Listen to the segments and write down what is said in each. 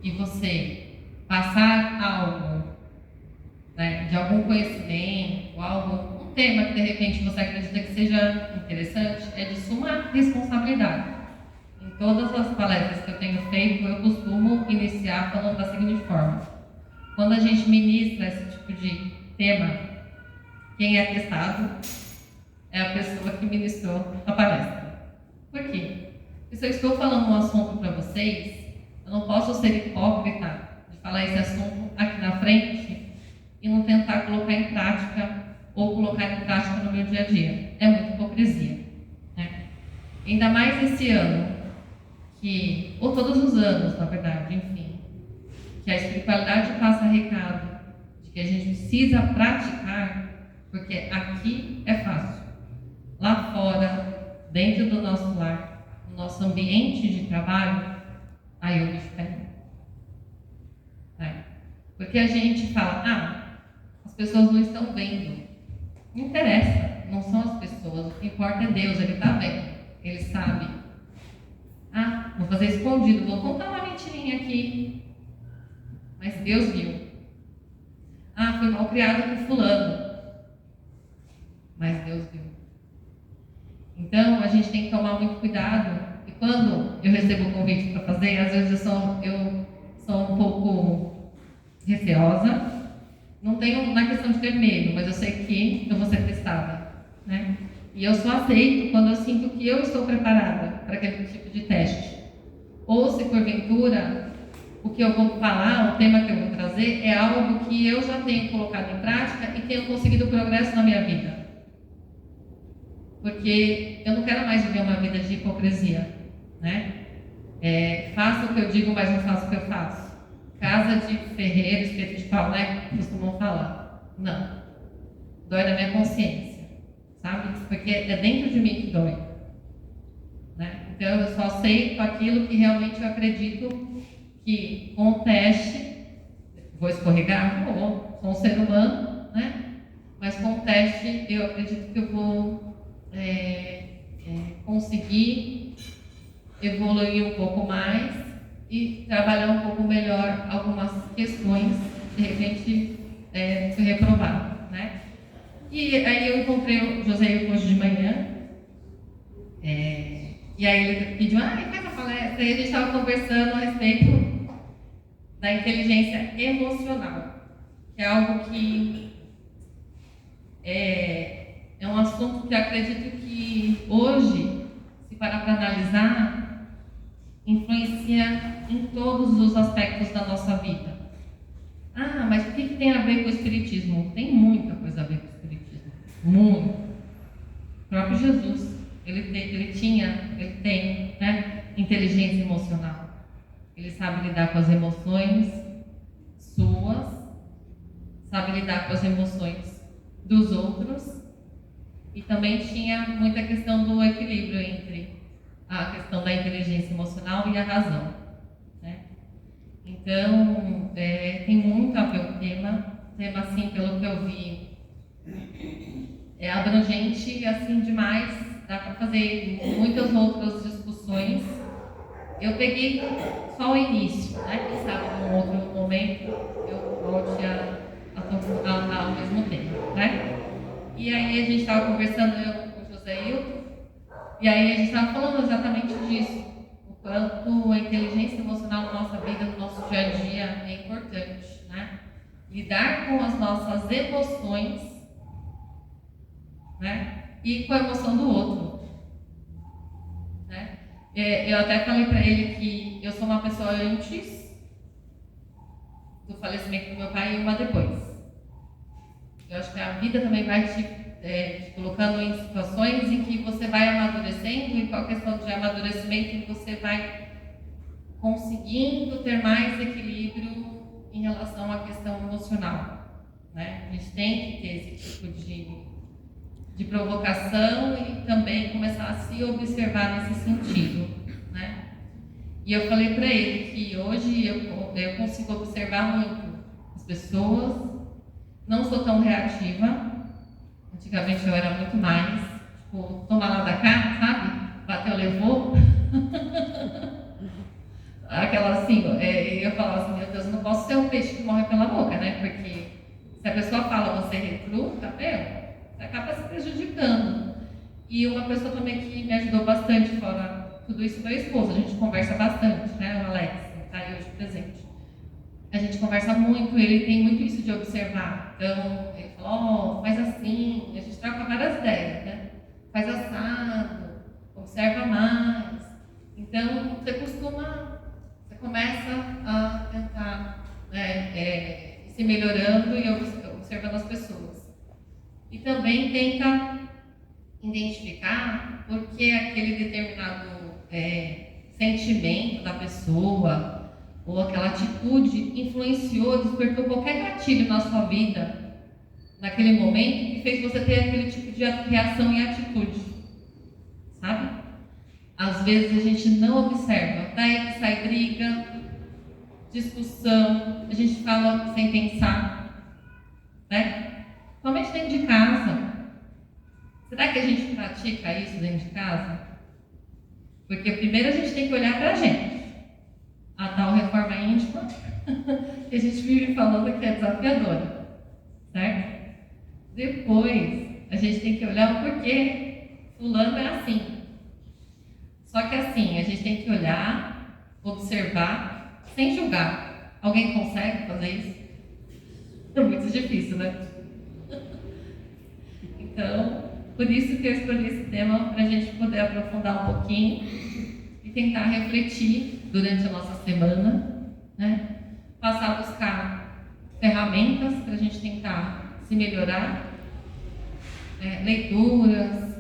e você passar algo, né, de algum conhecimento, um tema que de repente você acredita que seja interessante, é de suma responsabilidade. Em todas as palestras que eu tenho feito, eu costumo iniciar falando da seguinte forma: quando a gente ministra esse tipo de tema, quem é testado é a pessoa que ministrou a palestra. Por quê? Porque se eu estou falando um assunto para vocês, eu não posso ser hipócrita de falar esse assunto aqui na frente e não tentar colocar em prática ou colocar em prática no meu dia a dia. É muita hipocrisia, né? Ainda mais esse ano, ou todos os anos, na verdade, enfim, que a espiritualidade passa recado de que a gente precisa praticar, porque aqui é fácil. Lá fora, dentro do nosso lar, no nosso ambiente de trabalho, aí o bicho pega. Porque a gente fala, as pessoas não estão vendo. Não interessa, não são as pessoas, o que importa é Deus, Ele está vendo, Ele sabe. Vou fazer escondido, vou contar uma mentirinha aqui. Mas Deus viu. Foi mal criado por fulano. Mas Deus viu. Então, a gente tem que tomar muito cuidado. E quando eu recebo o convite para fazer, às vezes eu sou um pouco receosa. Não tenho na questão de ter medo, mas eu sei que eu vou ser testada, né? E eu só aceito quando eu sinto que eu estou preparada para aquele tipo de teste. Ou se porventura o que eu vou falar, o tema que eu vou trazer é algo que eu já tenho colocado em prática e tenho conseguido progresso na minha vida. Porque eu não quero mais viver uma vida de hipocrisia, né? Faço o que eu digo, mas não faço o que eu faço. Casa de ferreiro, espeto de pau, né? Costumam falar. Não. Dói na minha consciência, sabe? Porque é dentro de mim que dói. Né? Então eu só aceito aquilo que realmente eu acredito que com o teste, vou escorregar? Vou, sou um ser humano, né? Mas com o teste eu acredito que eu vou conseguir evoluir um pouco mais e trabalhar um pouco melhor algumas questões, de repente fui reprovado, né? E aí eu encontrei o José hoje de manhã, e aí ele pediu, faz a palestra, e a gente estava conversando a respeito da inteligência emocional, que é algo que é um assunto que eu acredito que hoje, se parar para analisar, influencia em todos os aspectos da nossa vida. Mas o que tem a ver com o Espiritismo? Tem muita coisa a ver com o Espiritismo. Muito. O próprio Jesus, ele tem, né, inteligência emocional. Ele sabe lidar com as emoções suas, sabe lidar com as emoções dos outros, e também tinha muita questão do equilíbrio entre a questão da inteligência emocional e a razão, né? Então, tem muito a ver o tema, assim, pelo que eu vi, é abrangente assim demais, dá para fazer muitas outras discussões. Eu peguei só o início, né? Quem sabe num outro momento eu volte ao mesmo tempo, né? E aí a gente estava conversando, eu com o José Hilton, e aí a gente estava falando exatamente disso, o quanto a inteligência emocional na nossa vida, no nosso dia a dia é importante, né? Lidar com as nossas emoções, né? E com a emoção do outro, né? Eu até falei para ele que eu sou uma pessoa antes do falecimento do meu pai e uma depois. Eu acho que a vida também vai te colocando em situações em que você vai amadurecendo, e com a questão de amadurecimento você vai conseguindo ter mais equilíbrio em relação à questão emocional, né? A gente tem que ter esse tipo de provocação e também começar a se observar nesse sentido, né? E eu falei para ele que hoje eu consigo observar muito as pessoas, não sou tão reativa. Antigamente eu era muito mais, toma lá da cá, sabe? Bateu, levou. aquela assim, eu falava assim, meu Deus, eu não posso ser um peixe que morre pela boca, né? Porque se a pessoa fala, você recruta, você acaba se prejudicando. E uma pessoa também que me ajudou bastante, fora tudo isso, meu esposo, a gente conversa bastante, né? O Alex, tá aí hoje presente. A gente conversa muito, ele tem muito isso de observar. Então, ele fala, faz assim, a gente troca várias ideias, né? Faz assado, observa mais. Então, você começa a tentar ir se melhorando e observando as pessoas. E também tenta identificar por que aquele determinado sentimento da pessoa ou aquela atitude influenciou, despertou qualquer gatilho na sua vida naquele momento que fez você ter aquele tipo de reação e atitude, sabe? Às vezes a gente não observa, daí que sai briga, discussão, a gente fala sem pensar, né? Somente dentro de casa. Será que a gente pratica isso dentro de casa? Porque primeiro a gente tem que olhar para a gente. A tal reforma íntima, que a gente vive falando que é desafiadora, certo? Depois, a gente tem que olhar o porquê fulano é assim. Só que assim, a gente tem que olhar, observar, sem julgar. Alguém consegue fazer isso? É muito difícil, né? Então, por isso que eu escolhi esse tema, para a gente poder aprofundar um pouquinho e tentar refletir durante a nossa semana, né? Passar a buscar ferramentas para a gente tentar se melhorar, leituras,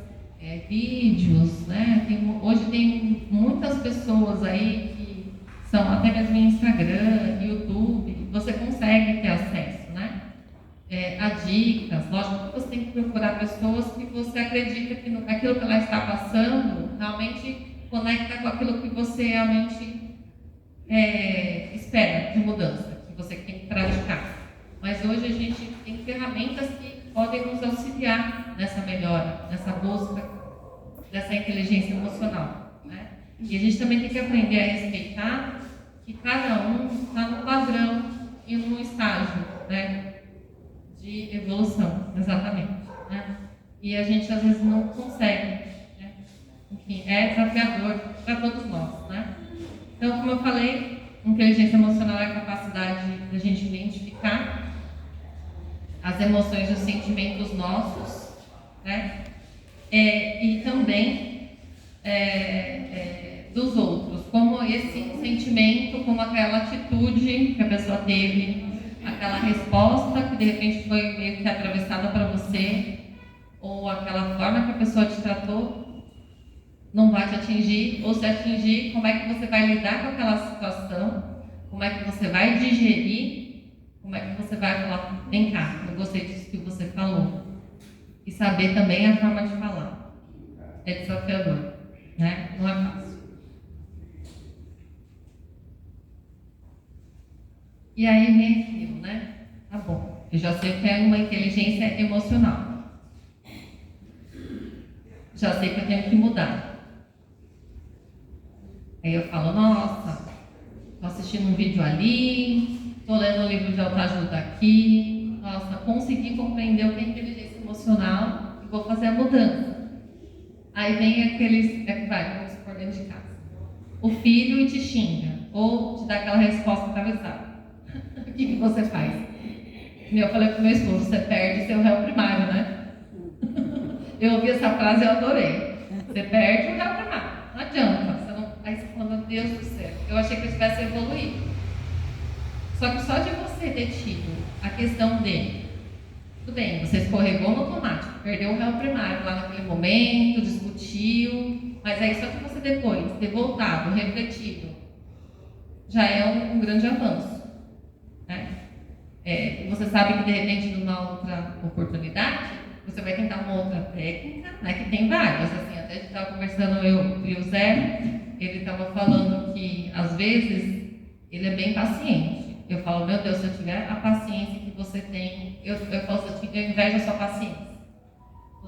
vídeos, né? Hoje tem muitas pessoas aí que são até mesmo em Instagram, YouTube, você consegue ter acesso, né? A dicas, lógico que você tem que procurar pessoas que você acredita que aquilo que ela está passando realmente conecta com aquilo que você realmente espera de mudança, que você tem que praticar. Mas hoje a gente tem ferramentas que podem nos auxiliar nessa melhora, nessa busca dessa inteligência emocional, né? E a gente também tem que aprender a respeitar que cada um está no padrão e num estágio, né, de evolução, exatamente, né? E a gente às vezes não consegue, né? Enfim, é desafiador para todos nós, né? Então, como eu falei, inteligência emocional é a capacidade da gente identificar as emoções e os sentimentos nossos, né? E também dos outros, como esse sentimento, como aquela atitude que a pessoa teve, aquela resposta que de repente foi meio que atravessada para você, ou aquela forma que a pessoa te tratou, não vai te atingir, ou se atingir, como é que você vai lidar com aquela situação, como é que você vai digerir, como é que você vai falar, vem cá, eu gostei disso que você falou. E saber também a forma de falar. É desafiador, né? Não é fácil. E aí vem aquilo, né? Tá bom, eu já sei que é uma inteligência emocional. Já sei que eu tenho que mudar. Aí eu falo, nossa, tô assistindo um vídeo ali, tô lendo um livro de autoajuda aqui, nossa, consegui compreender o que é inteligência emocional e vou fazer a mudança. Aí vem aqueles, vamos supor, dentro de casa. O filho te xinga, ou te dá aquela resposta atravessada. O que você faz? Eu falei pro meu esposo, você perde seu réu primário, né? Eu ouvi essa frase e eu adorei. Você perde o réu primário. Não adianta. Aí você fala, meu Deus do céu, eu achei que eu tivesse evoluído. Só que só de você ter tido a questão dele, tudo bem, você escorregou no automático, perdeu o réu primário lá naquele momento, discutiu, mas aí só que você depois ter voltado, refletido, já é um grande avanço, né? Você sabe que de repente numa outra oportunidade, você vai tentar uma outra técnica, né, que tem várias, assim, até a gente estava conversando, eu e o Zé, ele estava falando que às vezes ele é bem paciente. Eu falo, meu Deus, se eu tiver a paciência que você tem, eu falo, se eu invejo a sua paciência.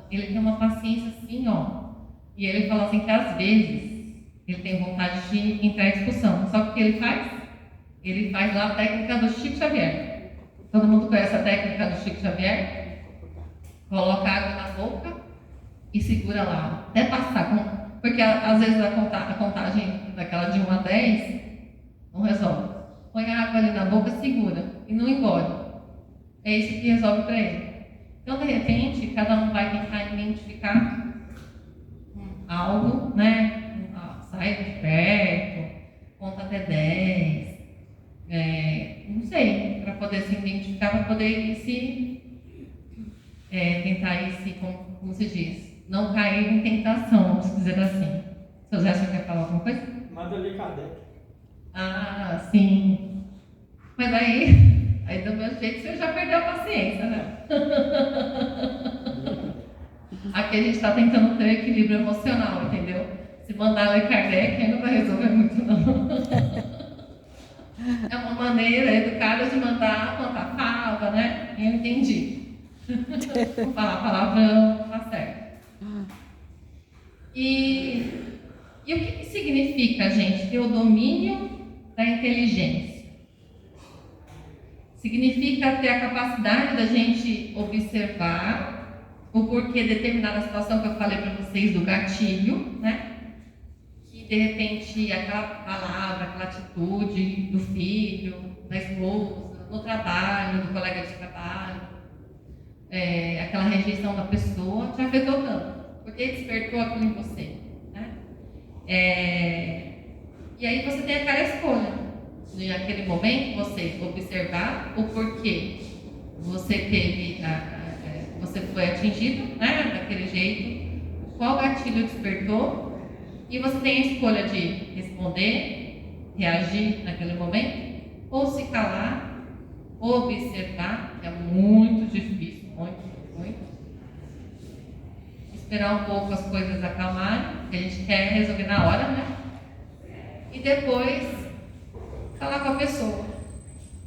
Ele tem uma paciência assim, ó. E ele fala assim que às vezes Ele tem vontade de entrar em discussão. Só que o que ele faz? Ele faz lá a técnica do Chico Xavier. Todo mundo conhece a técnica do Chico Xavier? Coloca água na boca e segura lá, até passar. Porque às vezes a contagem daquela de 1 a 10 não resolve. Põe a água ali na boca, segura e não engole. É isso que resolve para ele. Então, de repente, cada um vai tentar identificar algo, né? Sai de perto, conta até 10. Não sei, para poder se identificar, para poder ir tentar ir se, como se diz, não cair em tentação, vamos dizer assim. Seu Zé, você quer falar alguma coisa? Manda ali Kardec. Ah, sim. Mas aí do meu jeito você já perdeu a paciência, né? Aqui a gente está tentando ter equilíbrio emocional, entendeu? Se mandar ler Kardec, aí não vai resolver muito, não. É uma maneira educada de mandar plantar fava, né? Eu entendi. Vou falar palavrão, tá certo. E o que significa, gente, ter o domínio da inteligência? Significa ter a capacidade da gente observar o porquê determinada situação que eu falei para vocês do gatilho, né? Que de repente aquela palavra, aquela atitude do filho, da esposa, no trabalho, do colega de trabalho, aquela rejeição da pessoa te afetou tanto. Porque despertou aquilo em você, né? E aí você tem aquela escolha. Naquele momento, você observar o porquê você teve, você foi atingido, né, daquele jeito, qual gatilho despertou, e você tem a escolha de responder, reagir naquele momento, ou se calar, observar, que é muito difícil, muito. Esperar um pouco as coisas acalmarem, porque a gente quer resolver na hora, né? E depois falar com a pessoa.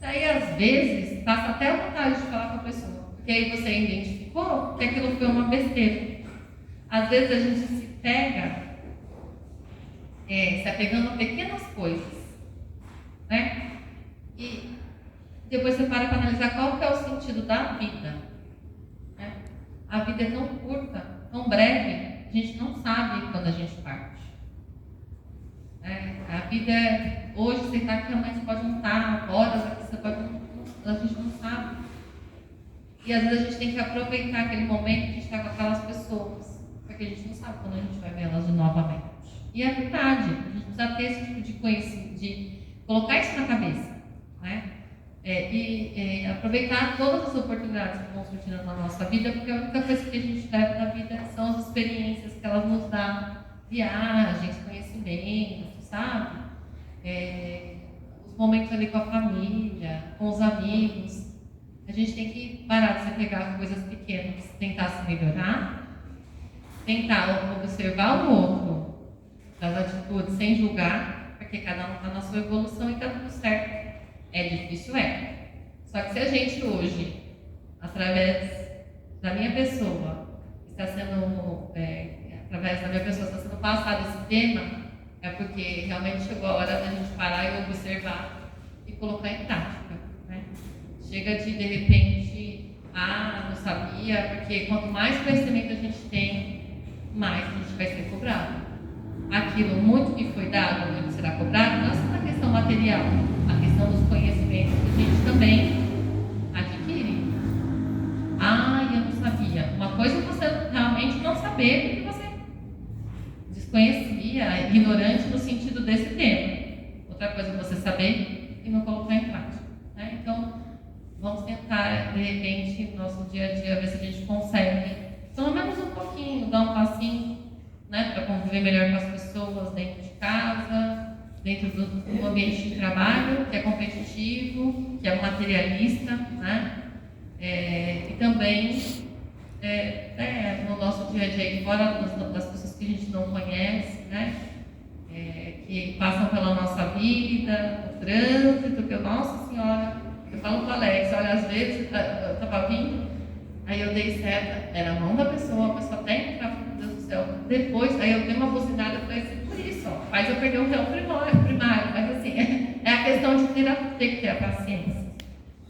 Daí, às vezes, passa até a vontade de falar com a pessoa, porque aí você identificou que aquilo foi uma besteira. Às vezes a gente se pega se apegando a pequenas coisas, né? E depois você para analisar qual que é o sentido da vida, né? A vida é tão curta, tão breve, a gente não sabe quando a gente parte. A vida, hoje você está aqui, amanhã você pode não estar, horas aqui você pode não, a gente não sabe. E às vezes a gente tem que aproveitar aquele momento que a gente está com aquelas pessoas, porque a gente não sabe quando a gente vai ver elas de novamente. E é verdade, a gente precisa ter esse tipo de conhecimento, de colocar isso na cabeça, né? Aproveitar todas as oportunidades que vão surgindo na nossa vida, porque a única coisa que a gente leva da vida são as experiências que elas nos dão, viagens, conhecimentos, sabe? Os momentos ali com a família, com os amigos. A gente tem que parar de se pegar coisas pequenas, tentar se melhorar, tentar observar o outro, das atitudes sem julgar, porque cada um está na sua evolução e está tudo certo. É difícil, Só que se a gente hoje, através da minha pessoa, através da minha pessoa está sendo passado esse tema, é porque realmente chegou a hora da gente parar e observar e colocar em prática, né? Chega de repente, não sabia, porque quanto mais conhecimento a gente tem, mais a gente vai ser cobrado. Aquilo muito que foi dado, muito será cobrado, não é só na questão material, a questão dos conhecimentos que a gente também adquire. Eu não sabia. Uma coisa é você realmente não saber porque você desconhecia, ignorante no sentido desse tema. Outra coisa é você saber e não colocar em prática, né? Então, vamos tentar, de repente, no nosso dia a dia, ver se a gente consegue, pelo menos um pouquinho, dar um passinho, né, para conviver melhor com as pessoas dentro de casa, dentro do ambiente de trabalho, que é competitivo, que é materialista, né? E também no nosso dia a dia, fora das pessoas que a gente não conhece, né? Que passam pela nossa vida, o trânsito, que nossa senhora, eu falo para o Alex, olha, às vezes eu estava vindo, aí eu dei seta, era a mão da pessoa, a pessoa até entrar, meu Deus do céu, depois, aí eu dei uma buzinada para esse, por isso, capaz de eu perder o réu primário, mas assim, é a questão de ter que ter a paciência,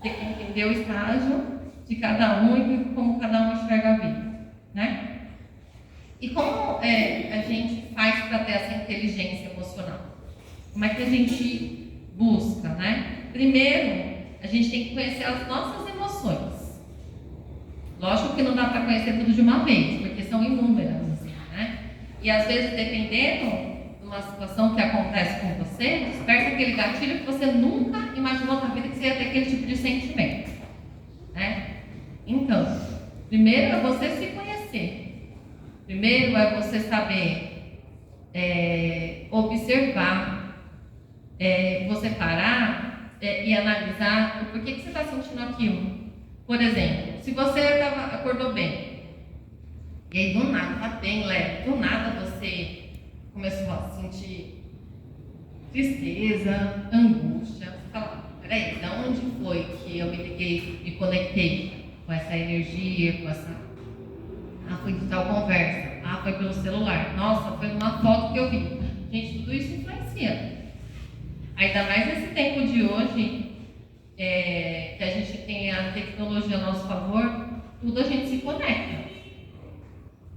ter que entender o estágio de cada um e como cada um enxerga a vida, né? E como a gente faz para ter essa inteligência emocional? Como é que a gente busca, né? Primeiro, a gente tem que conhecer as nossas emoções. Lógico que não dá para conhecer tudo de uma vez, porque são inúmeras, assim, né? E às vezes, dependendo de uma situação que acontece com você, desperta aquele gatilho que você nunca imaginou na vida que você ia ter aquele tipo de sentimento, né? Então, primeiro é você se conhecer. Primeiro é você saber observar, você parar e analisar o porquê que você está sentindo aquilo. Por exemplo, se você acordou bem, e aí do nada, está bem leve, do nada você começou a sentir tristeza, angústia, você fala, peraí, de onde foi que eu me liguei, me conectei com essa energia, com essa... foi de tal conversa. Foi pelo celular. Nossa, foi numa foto que eu vi. Gente, tudo isso influencia. Ainda mais nesse tempo de hoje, que a gente tem a tecnologia a nosso favor, tudo a gente se conecta.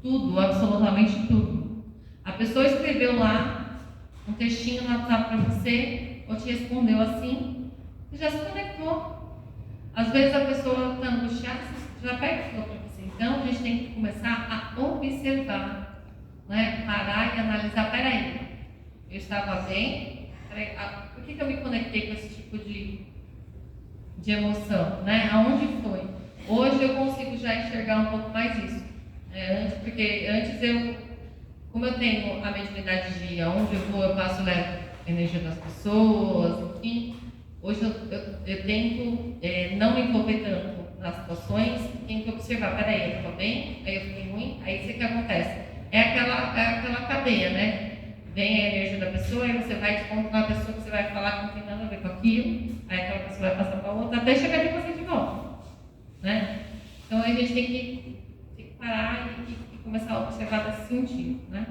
Tudo, absolutamente tudo. A pessoa escreveu lá um textinho no WhatsApp para você, ou te respondeu assim, você já se conectou. Às vezes a pessoa está angustiada, você já pega para você. Então, a gente tem que começar a observar, né? Parar e analisar. Peraí, eu estava bem? Por que eu me conectei com esse tipo de emoção? Né? Aonde foi? Hoje eu consigo já enxergar um pouco mais isso. Porque antes como eu tenho a mediunidade de aonde eu vou, eu passo, levo a energia das pessoas, enfim. Hoje eu tento não me envolver tanto nas situações, tem que observar, peraí, eu estou bem, aí eu fiquei ruim, aí o que acontece? É aquela cadeia, né? Vem a energia da pessoa, aí você vai descontar a pessoa que você vai falar que não tem nada a ver com aquilo, aí aquela pessoa vai passar para outra, até chegar de você de volta, né? Então a gente tem que parar e começar a observar nesse sentido, né?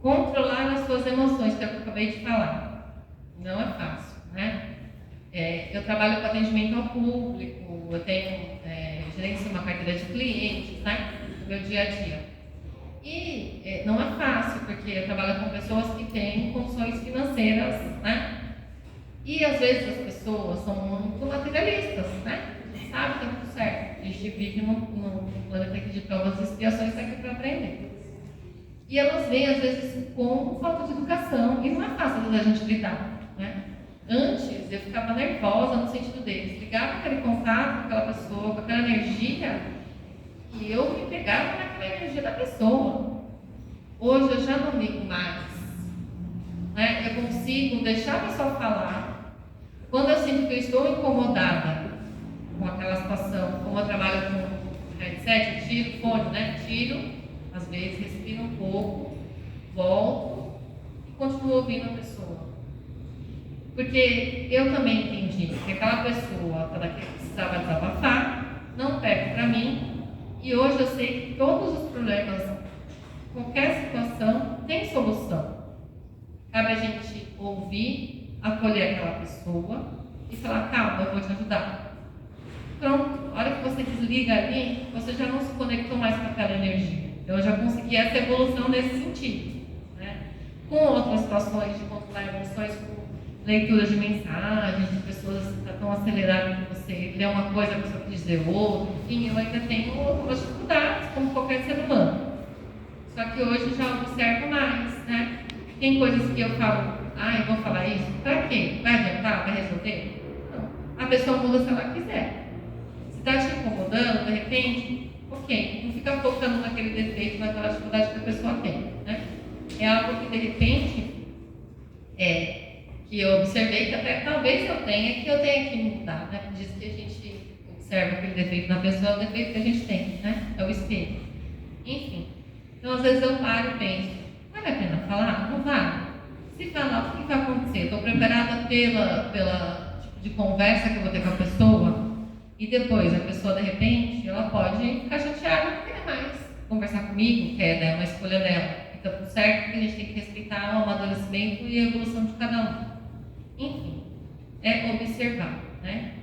Controlar as suas emoções, que é o que eu acabei de falar. Não é fácil, né? Eu trabalho com atendimento ao público, eu tenho gerencio uma carteira de clientes, né, no meu dia a dia. E não é fácil, porque eu trabalho com pessoas que têm condições financeiras, né? E às vezes as pessoas são muito materialistas, né? A gente sabe que tá tudo certo. A gente vive num planeta aqui de provas e expiações, está aqui para aprender. E elas vêm, às vezes, com falta de educação, e não é fácil da gente lidar, né? Antes, eu ficava nervosa no sentido deles. Ligava aquele contato com aquela pessoa, com aquela energia, e eu me pegava naquela energia da pessoa. Hoje eu já não ligo mais, né? Eu consigo deixar a pessoa falar. Quando eu sinto que eu estou incomodada com aquela situação, como eu trabalho com headset, eu tiro o fone, né? Tiro, às vezes respiro um pouco, volto e continuo ouvindo a pessoa. Porque eu também entendi que aquela pessoa que precisava desabafar, não perde para mim, e hoje eu sei que todos os problemas, qualquer situação, tem solução. Cabe a gente ouvir, acolher aquela pessoa e falar, calma, eu vou te ajudar. Pronto, a hora que você desliga ali, você já não se conectou mais com aquela energia. Eu já consegui essa evolução nesse sentido, né? Com outras situações de controlar emoções, com leitura de mensagens, de pessoas que estão aceleradas que você lê uma coisa, a pessoa quer dizer outra, enfim, eu ainda tenho algumas dificuldades, como qualquer ser humano. Só que hoje eu já observo mais, né? Tem coisas que eu falo, eu vou falar isso, pra quê? Vai adiantar? Vai resolver? Não. A pessoa muda se ela quiser. Se está te incomodando, de repente, ok, não fica focando naquele defeito, naquela dificuldade que a pessoa tem, né? É algo que, de repente, que eu observei que até talvez eu tenha que mudar, né? Diz que a gente observa aquele defeito na pessoa, é o defeito que a gente tem, né? É o espelho. Enfim. Então, às vezes eu paro e penso, vale a pena falar? Não vale? Se falar, o que vai acontecer? Estou preparada pela tipo de conversa que eu vou ter com a pessoa? E depois a pessoa, de repente, ela pode ficar chateada, não quer mais conversar comigo, quer, né? Uma escolha dela. tá tudo certo, porque a gente tem que respeitar o amadurecimento e a evolução de cada um. Enfim, é observar, né?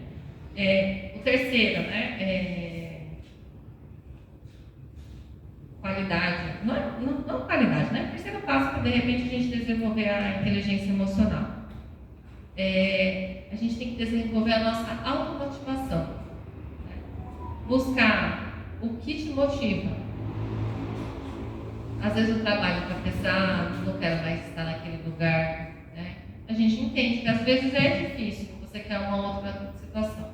O terceiro, né? Qualidade, não qualidade, né? O terceiro passo para, de repente, a gente desenvolver a inteligência emocional. A gente tem que desenvolver a nossa automotivação, né? Buscar o que te motiva. Às vezes o trabalho está pesado, não quero mais estar naquele lugar, né? A gente entende que às vezes é difícil, você quer uma outra situação.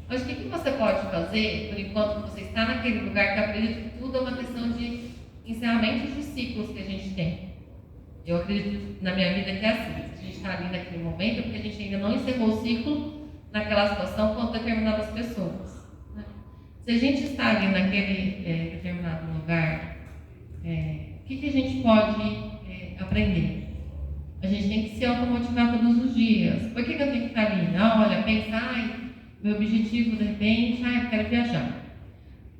Mas o que você pode fazer, por enquanto você está naquele lugar, que eu acredito que tudo é uma questão de encerramento de ciclos que a gente tem. Eu acredito na minha vida que é assim. Se a gente está ali naquele momento, é porque a gente ainda não encerrou o ciclo naquela situação com determinadas pessoas, né? Se a gente está ali naquele determinado lugar, o que a gente pode aprender? A gente tem que se automotivar todos os dias. Por que eu tenho que estar ali? Olha, pensar, meu objetivo de repente, eu quero viajar,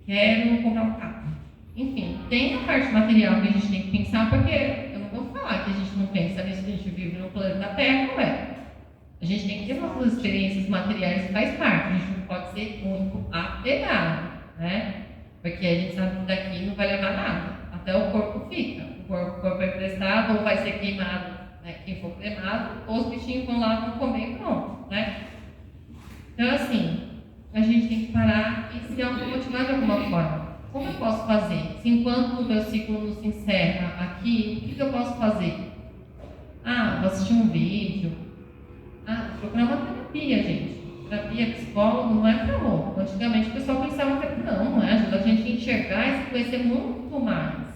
quero comprar um carro. Enfim, tem a parte material que a gente tem que pensar, porque eu não vou falar que a gente não pensa nisso, que a gente vive no planeta Terra, não é? A gente tem que ter nossas experiências materiais, que faz parte, a gente não pode ser muito apegado, né? Porque a gente sabe que daqui não vai levar nada, até o corpo fica. O corpo é emprestado ou vai ser queimado, né? Quem for cremado, ou os bichinhos vão lá, vão comer e pronto, né? Então, assim, a gente tem que parar e se automotivar de alguma forma. Como eu posso fazer? Se enquanto o meu ciclo não se encerra aqui, o que eu posso fazer? Vou assistir um vídeo. Vou procurar uma terapia, gente. Terapia, psicólogo, não é para amor. Antigamente o pessoal pensava que não é? Ajuda a gente a enxergar e se conhecer muito mais.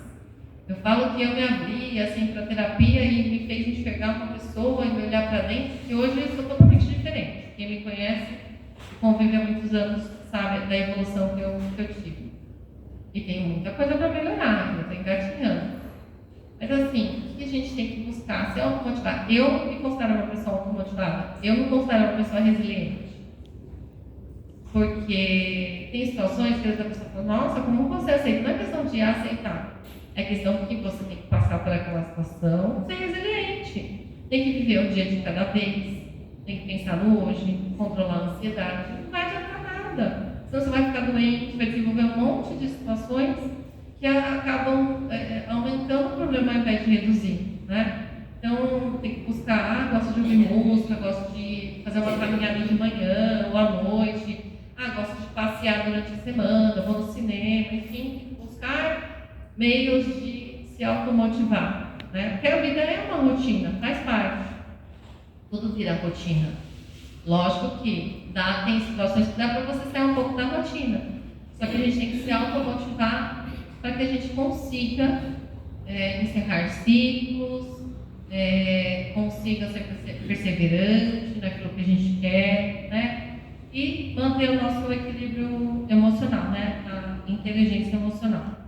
Eu falo que eu me abri assim para terapia e me fez enxergar uma pessoa e me olhar para dentro, que hoje eu sou totalmente diferente. Quem me conhece e convive há muitos anos sabe da evolução que eu tive. E tem muita coisa para melhorar, eu estou engatinhando. Mas assim, o que a gente tem que buscar? Se automotivar. Eu me considero uma pessoa automotivada. Eu me considero uma pessoa resiliente. Porque tem situações que às vezes a pessoa fala, nossa, como você aceita? Não é questão de aceitar. É questão de que você tem que passar por aquela situação, ser resiliente. Tem que viver um dia de cada vez. Tem que pensar no hoje, controlar a ansiedade. Não vai adiantar nada. Senão você vai ficar doente, vai desenvolver um monte de situações que acabam aumentando o problema ao invés de reduzir, né? Então, tem que buscar, gosto de ouvir música, gosto de fazer uma caminhada de manhã ou à noite, gosto de passear durante a semana, vou no cinema, enfim, tem que buscar meios de se automotivar, né? Porque a vida é uma rotina, faz parte. Tudo vira rotina. Lógico que tem situações que dá para você sair um pouco da rotina. Só que a gente tem que se automotivar para que a gente consiga encerrar ciclos, consiga ser perseverante naquilo que a gente quer, né? E manter o nosso equilíbrio emocional, né? A inteligência emocional.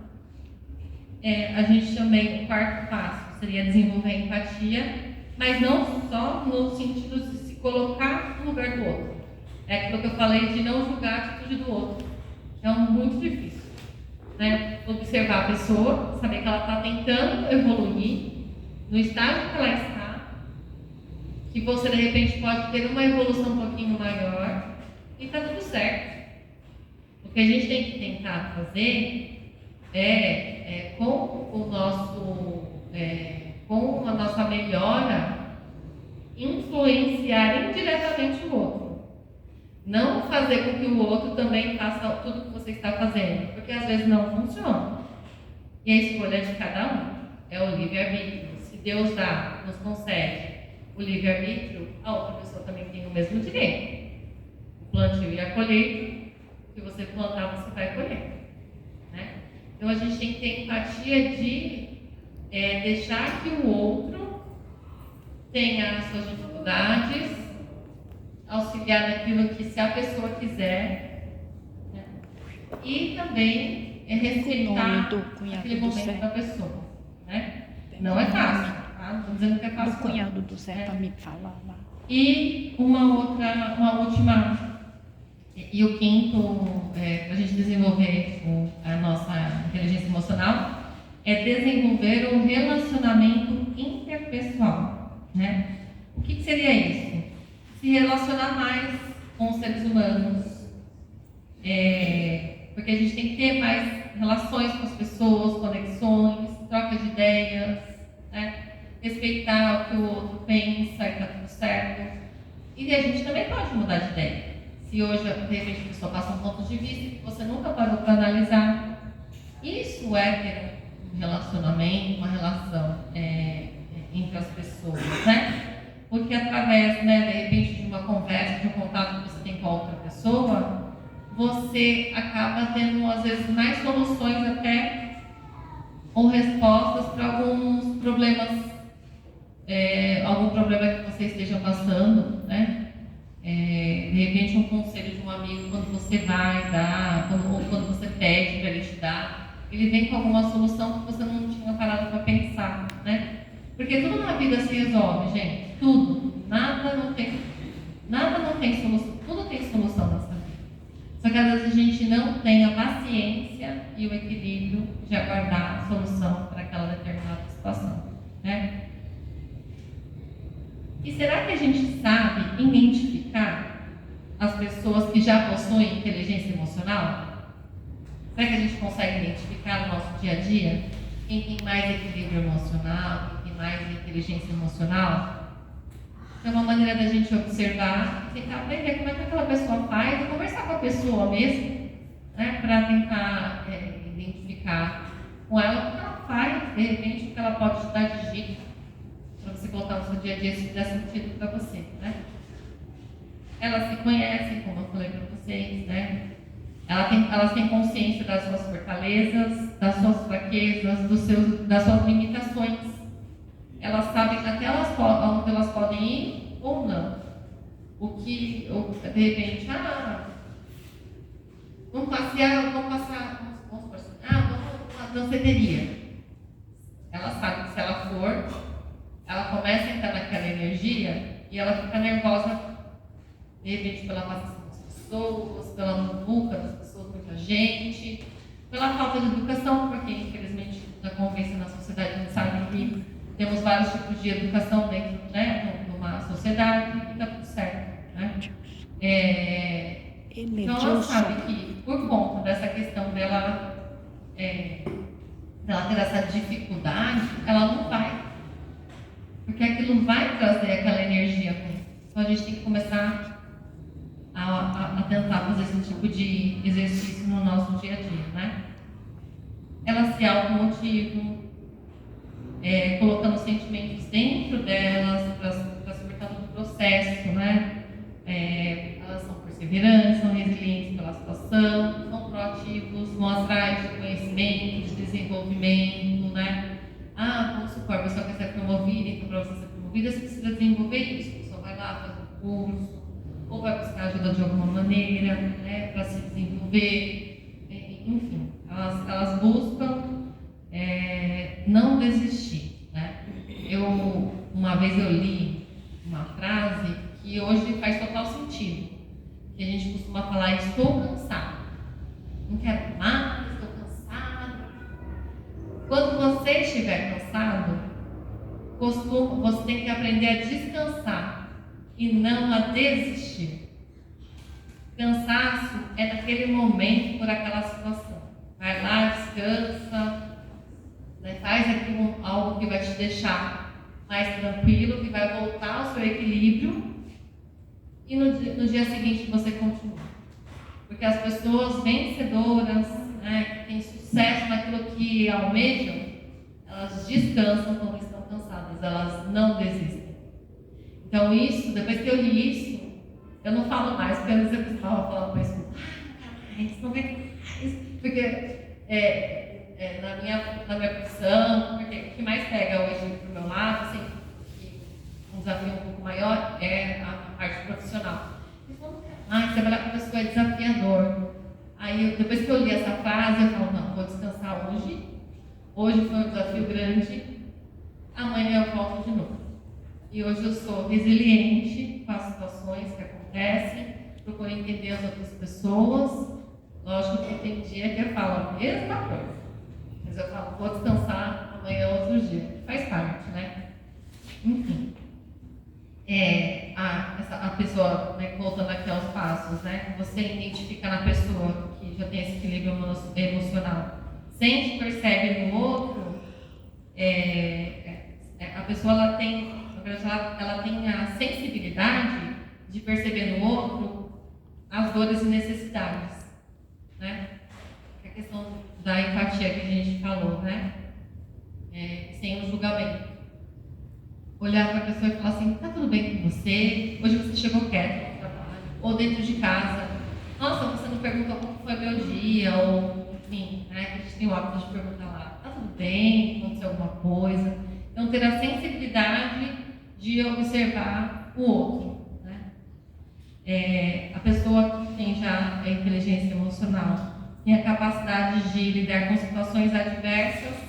A gente também, o quarto passo seria desenvolver a empatia, mas não só no sentido de se colocar no lugar do outro. É aquilo que eu falei de não julgar a atitude do outro. É muito difícil, né? Observar a pessoa, saber que ela está tentando evoluir no estágio que ela está, que você de repente pode ter uma evolução um pouquinho maior e está tudo certo. O que a gente tem que tentar fazer com o nosso com a nossa melhora, influenciar indiretamente o outro. Não fazer com que o outro também faça tudo que você está fazendo, porque às vezes não funciona. E a escolha é de cada um. É o livre-arbítrio. Se Deus nos concede o livre-arbítrio, a outra pessoa também tem o mesmo direito. O plantio e a colheita, o que você plantar, você vai colher, né? Então a gente tem que ter empatia de deixar que o outro tenha as suas dificuldades, auxiliar naquilo que se a pessoa quiser, né? E também respeitar aquele momento da pessoa, né? Não é fácil, tá? Não estou dizendo que é fácil. O cunhado do Zé para me falar lá. E uma última, e o quinto, para a gente desenvolver a nossa inteligência emocional, é desenvolver um relacionamento interpessoal, né? O que seria isso? Se relacionar mais com os seres humanos, porque a gente tem que ter mais relações com as pessoas, conexões, troca de ideias, né? Respeitar o que o outro pensa e está tudo certo. E a gente também pode mudar de ideia. Se hoje, de repente, a pessoa passa um ponto de vista que você nunca parou para analisar, isso é ter um relacionamento, uma relação entre as pessoas, né? Porque através, né, de repente, de uma conversa, de um contato que você tem com a outra pessoa, você acaba tendo, às vezes, mais soluções até, ou respostas para alguns problemas, algum problema que você esteja passando, né? De repente, um conselho de um amigo, quando você vai dar, ou quando você pede para ele te dar, ele vem com alguma solução que você não tinha parado para pensar, né? Porque tudo na vida se resolve, gente. Tudo. Nada não tem solução. Tudo tem solução nessa vida. Só que às vezes a gente não tem a paciência e o equilíbrio de aguardar a solução para aquela determinada situação, né? E será que a gente sabe identificar as pessoas que já possuem inteligência emocional? Será que a gente consegue identificar no nosso dia a dia quem tem mais equilíbrio emocional, quem tem mais inteligência emocional? É uma maneira da gente observar e tentar aprender como é que aquela pessoa faz e conversar com a pessoa mesmo, né, para tentar identificar com ela o que ela faz, de repente, o que ela pode te dar de dica para você colocar no seu dia a dia se der sentido para você, né? Elas se conhecem, como eu falei para vocês, né? Elas têm consciência das suas fortalezas, das suas fraquezas, das suas limitações. Elas sabem até onde elas podem ir ou não. De repente, vamos passear, vamos na danceteria. Ela sabe que se ela for, ela começa a entrar naquela energia e ela fica nervosa, de repente, pela passagem das pessoas, pela muvuca das pessoas, muita gente, pela falta de educação, porque infelizmente na convivência na sociedade a gente sabe que temos vários tipos de educação dentro, né, de uma sociedade e está tudo certo, né? Então ela sabe que por conta dessa questão dela ter essa dificuldade, ela não vai. Porque aquilo vai trazer aquela energia ruim. Então a gente tem que começar a tentar fazer esse tipo de exercício no nosso dia a dia, né? Elas se automotivam, colocando sentimentos dentro delas para suportar todo o processo, né? Elas são perseverantes, são resilientes pela situação, são proativos, vão atrás de conhecimento, de desenvolvimento, né? Vamos supor, a pessoa quer ser promovida, então para você ser promovida você precisa desenvolver isso. A pessoa vai lá, faz um curso, ou vai buscar ajuda de alguma maneira, né, para se desenvolver. Enfim, elas buscam não desistir, né? Uma vez eu li uma frase que hoje faz total sentido, que a gente costuma falar: estou cansado, não quero mais, estou cansado. Quando você estiver cansado, você tem que aprender a descansar e não a desistir. Cansaço é naquele momento por aquela situação. Vai lá, descansa, né? Faz algo que vai te deixar mais tranquilo, que vai voltar ao seu equilíbrio, e no dia seguinte você continua. Porque as pessoas vencedoras, né, que têm sucesso naquilo que almejam, elas descansam quando estão cansadas, elas não desistem. Então isso, depois que eu li isso, eu não falo mais, porque às vezes eu estava falando para isso, não vai mais, porque na minha profissão, porque o que mais pega hoje pro meu lado, assim, um desafio um pouco maior é a parte profissional. Eu falo, trabalhar com a pessoa é desafiador. Aí, depois que eu li essa frase, eu falo, não, vou descansar hoje. Hoje foi um desafio grande. Amanhã eu volto de novo. E hoje eu sou resiliente com as situações que acontecem. Procuro entender as outras pessoas. Lógico que tem dia que eu falo a mesma coisa. Depois eu falo, vou descansar, amanhã é outro dia. Faz parte, né? Enfim. A pessoa, né, voltando aqui aos passos, né? Você identifica na pessoa que já tem esse equilíbrio emocional, sente, percebe no outro, a pessoa ela tem a sensibilidade de perceber no outro as dores e necessidades, né? A questão da empatia que a gente falou, né? Sem o julgamento. Olhar para a pessoa e falar assim, tá tudo bem com você? Hoje você chegou quieto no trabalho, ou dentro de casa. Nossa, você não perguntou como foi meu dia, ou enfim, né? A gente tem o hábito de perguntar lá, tá tudo bem? Aconteceu alguma coisa? Então, ter a sensibilidade de observar o outro, né? A pessoa que tem já a inteligência emocional tem a capacidade de lidar com situações adversas,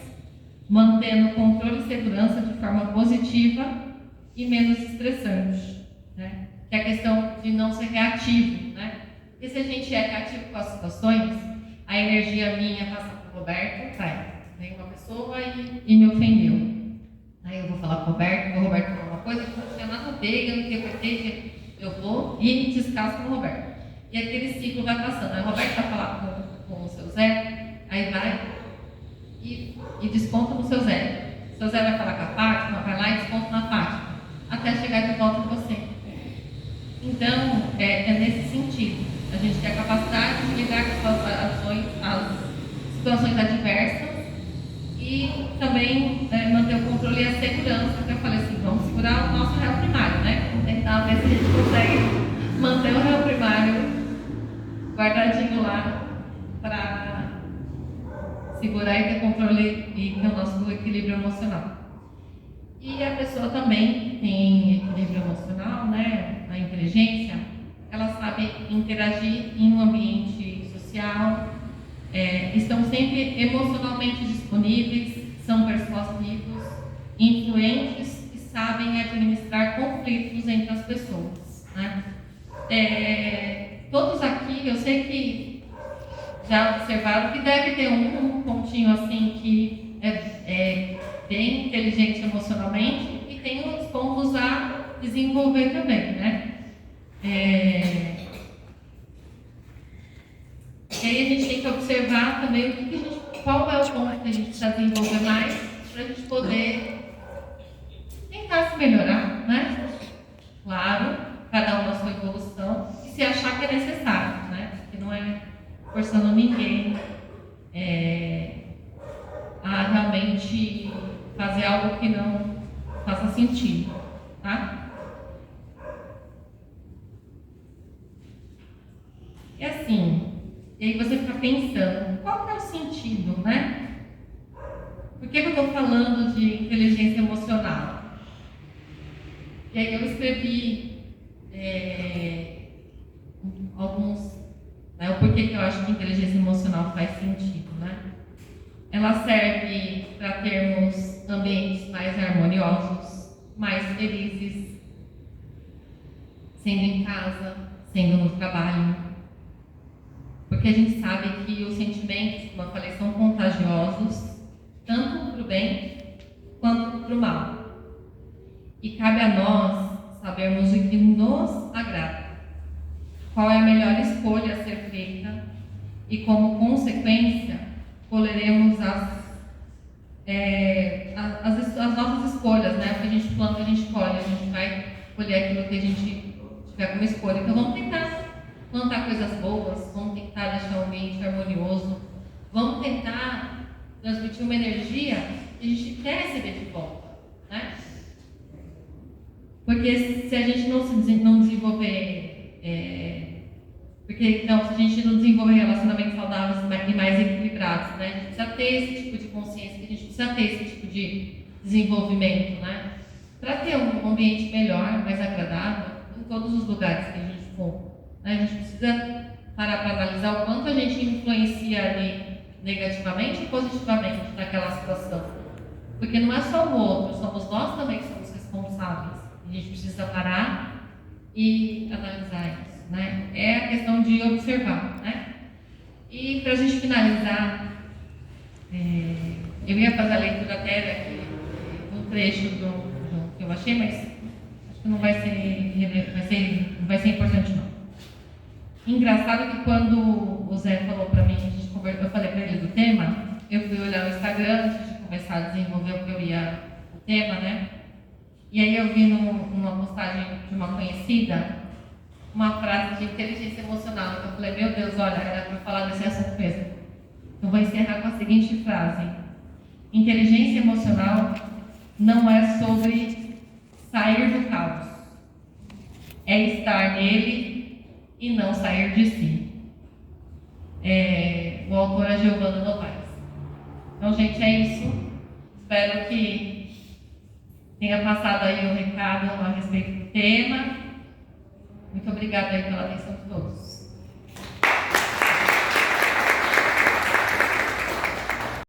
mantendo controle e segurança de forma positiva e menos estressante, né? Que é a questão de não ser reativo, né? Porque se a gente é reativo com as situações, a energia minha passa para o Roberto, vem uma pessoa e me ofendeu. Aí eu vou falar com o Roberto falar uma coisa que não tinha nada a ver, eu não interpretei, eu vou e descasco no Roberto. E aquele ciclo vai passando. Aí o Roberto vai falar com o seu Zé, aí vai e desconta no seu Zé. O seu Zé vai falar com a Fátima, vai lá e desconta na Fátima, até chegar de volta em você. Então, é nesse sentido. A gente tem a capacidade de lidar com as situações adversas e também manter o controle e a segurança, que eu falei assim, vamos segurar o nosso réu primário, né? Vamos tentar ver se a gente consegue manter o réu primário guardadinho lá para segurar e ter controle e ter o nosso equilíbrio emocional. E a pessoa também tem equilíbrio emocional, né? A inteligência, ela sabe interagir em um ambiente social, estão sempre emocionalmente disponíveis, são persuasivos, influentes e sabem administrar conflitos entre as pessoas, né? Todos aqui, eu sei que já observaram que deve ter um pontinho assim que é bem inteligente emocionalmente e tem outros pontos a desenvolver também, né? E aí a gente tem que observar também qual é o ponto que a gente precisa desenvolver mais para a gente poder tentar se melhorar, né? Claro, cada um na sua evolução e se achar que é necessário, né? Porque não é forçando ninguém a realmente fazer algo que não faça sentido, tá? E assim, e aí você fica pensando, qual que é o sentido, né? Por que eu estou falando de inteligência emocional? E aí eu escrevi alguns, né, o porquê que eu acho que inteligência emocional faz sentido, né? Ela serve para termos ambientes mais harmoniosos, mais felizes, sendo em casa, sendo no trabalho. Porque a gente sabe que os sentimentos, como eu falei, são contagiosos, tanto para o bem quanto para o mal. E cabe a nós sabermos o que nos agrada, qual é a melhor escolha a ser feita e, como consequência, colheremos as nossas escolhas, né? O que a gente planta, a gente colhe, a gente vai colher aquilo que a gente tiver como escolha. Então vamos tentar plantar coisas boas, vamos tentar deixar o ambiente harmonioso, vamos tentar transmitir uma energia que a gente quer receber de volta, né? Porque se a gente não desenvolver porque então, se a gente não desenvolver relacionamentos saudáveis e mais equilibrados, né? A gente precisa ter esse tipo de consciência, a gente precisa ter esse tipo de desenvolvimento, né? Para ter um ambiente melhor, mais agradável em todos os lugares que a gente for. Né? A gente precisa parar para analisar o quanto a gente influencia ali negativamente e positivamente naquela situação. Porque não é só o outro, somos nós também que somos responsáveis. A gente precisa parar e analisar isso. Né? É a questão de observar, né? E para a gente finalizar, Eu ia fazer a leitura até um trecho do que eu achei, mas acho que não vai ser importante não. Engraçado que quando o Zé falou para mim, eu falei para ele do tema, eu fui olhar o Instagram antes de começar a desenvolver o tema, né? E aí eu vi numa postagem de uma conhecida uma frase de inteligência emocional. Então eu falei, meu Deus, olha, era para falar desse assunto mesmo. Eu vou encerrar com a seguinte frase: inteligência emocional não é sobre sair do caos, é estar nele e não sair de si. O autor é Giovanna Novaes. Então, gente, é isso. Espero que tenha passado aí o recado a respeito do tema. Muito obrigada aí pela atenção de todos.